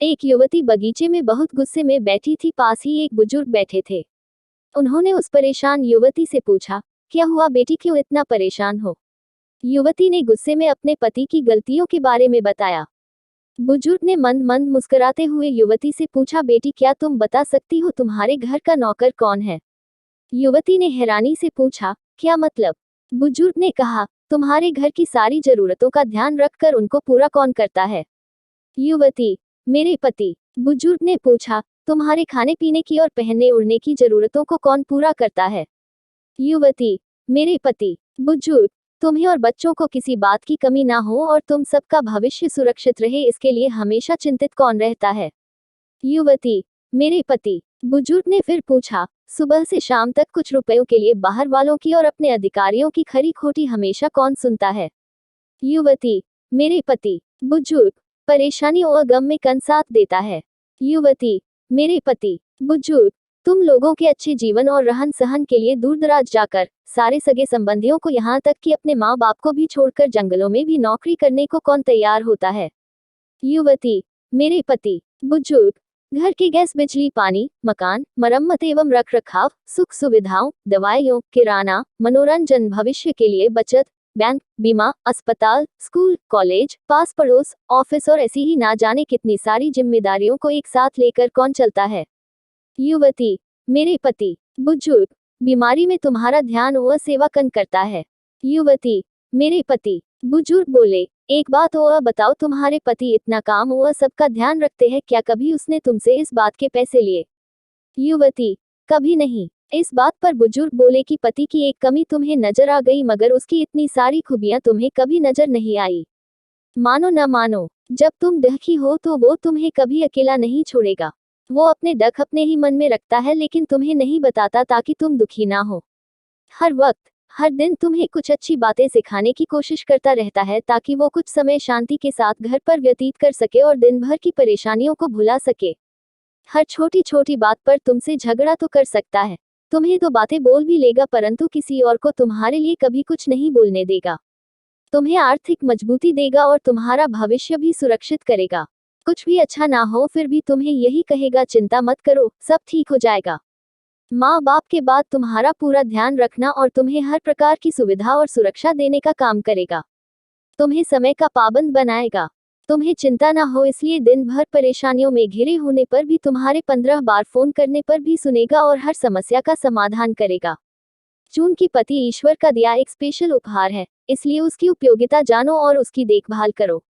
एक युवती बगीचे में बहुत गुस्से में बैठी थी। पास ही एक बुजुर्ग बैठे थे। उन्होंने उस परेशान युवती से पूछा, क्या हुआ बेटी, क्यों इतना परेशान हो? युवती ने गुस्से में अपने पति की गलतियों के बारे में बताया। बुजुर्ग ने मंद मंद मुस्कुराते हुए युवती से पूछा, बेटी क्या तुम बता सकती हो तुम्हारे घर का नौकर कौन है? युवती ने हैरानी से पूछा, क्या मतलब? बुजुर्ग ने कहा, तुम्हारे घर की सारी जरूरतों का ध्यान रखकर उनको पूरा कौन करता है? युवती, मेरे पति। बुजुर्ग ने पूछा, तुम्हारे खाने पीने की और पहनने ओढ़ने की जरूरतों को कौन पूरा करता है? युवती, मेरे पति। बुजुर्ग, तुम्हें और बच्चों को किसी बात की कमी ना हो और तुम सबका भविष्य सुरक्षित रहे, इसके लिए हमेशा चिंतित कौन रहता है? युवती, मेरे पति। बुजुर्ग ने फिर पूछा, सुबह से शाम तक कुछ रुपयों के लिए बाहर वालों की और अपने अधिकारियों की खरी खोटी हमेशा कौन सुनता है? युवती, मेरे पति। बुजुर्ग, परेशानियों और गम में कौन साथ देता है? युवती, मेरे पति। बुजुर्ग, तुम लोगों के अच्छे जीवन और रहन सहन के लिए दूर दराज जाकर सारे सगे संबंधियों को, यहाँ तक कि अपने माँ बाप को भी छोड़कर जंगलों में भी नौकरी करने को कौन तैयार होता है? युवती, मेरे पति। बुजुर्ग, घर के गैस बिजली पानी मकान मरम्मत एवं रख रखाव सुख सुविधाओं दवाइयों किराना मनोरंजन भविष्य के लिए बचत बैंक बीमा अस्पताल स्कूल कॉलेज पास पड़ोस ऑफिस और ऐसी ही ना जाने कितनी सारी जिम्मेदारियों को एक साथ लेकर कौन चलता है? युवती, मेरे पति। बुजुर्ग, बीमारी में तुम्हारा ध्यान वह सेवा कौन करता है? युवती, मेरे पति। बुजुर्ग बोले, एक बात और बताओ, तुम्हारे पति इतना काम और सबका ध्यान रखते हैं, क्या कभी उसने तुमसे इस बात के पैसे लिए? युवती, कभी नहीं। इस बात पर बुजुर्ग बोले कि पति की एक कमी तुम्हें नजर आ गई, मगर उसकी इतनी सारी खूबियां तुम्हें कभी नजर नहीं आई। मानो न मानो, जब तुम दुखी हो तो वो तुम्हें कभी अकेला नहीं छोड़ेगा। वो अपने दुख अपने ही मन में रखता है, लेकिन तुम्हें नहीं बताता ताकि तुम दुखी ना हो। हर वक्त हर दिन तुम्हें कुछ अच्छी बातें सिखाने की कोशिश करता रहता है, ताकि वो कुछ समय शांति के साथ घर पर व्यतीत कर सके और दिन भर की परेशानियों को भुला सके। हर छोटी छोटी बात पर तुमसे झगड़ा तो कर सकता है, तुम्हें तो बातें बोल भी लेगा, परंतु किसी और को तुम्हारे लिए कभी कुछ नहीं बोलने देगा। तुम्हें आर्थिक मजबूती देगा और तुम्हारा भविष्य भी सुरक्षित करेगा। कुछ भी अच्छा ना हो फिर भी तुम्हें यही कहेगा, चिंता मत करो, सब ठीक हो जाएगा। माँ बाप के बाद तुम्हारा पूरा ध्यान रखना और तुम्हें हर प्रकार की सुविधा और सुरक्षा देने का काम करेगा। तुम्हें समय का पाबंद बनाएगा। तुम्हें चिंता ना हो, इसलिए दिन भर परेशानियों में घिरे होने पर भी तुम्हारे 15 बार फोन करने पर भी सुनेगा और हर समस्या का समाधान करेगा। चूंकि पति ईश्वर का दिया एक स्पेशल उपहार है, इसलिए उसकी उपयोगिता जानो और उसकी देखभाल करो।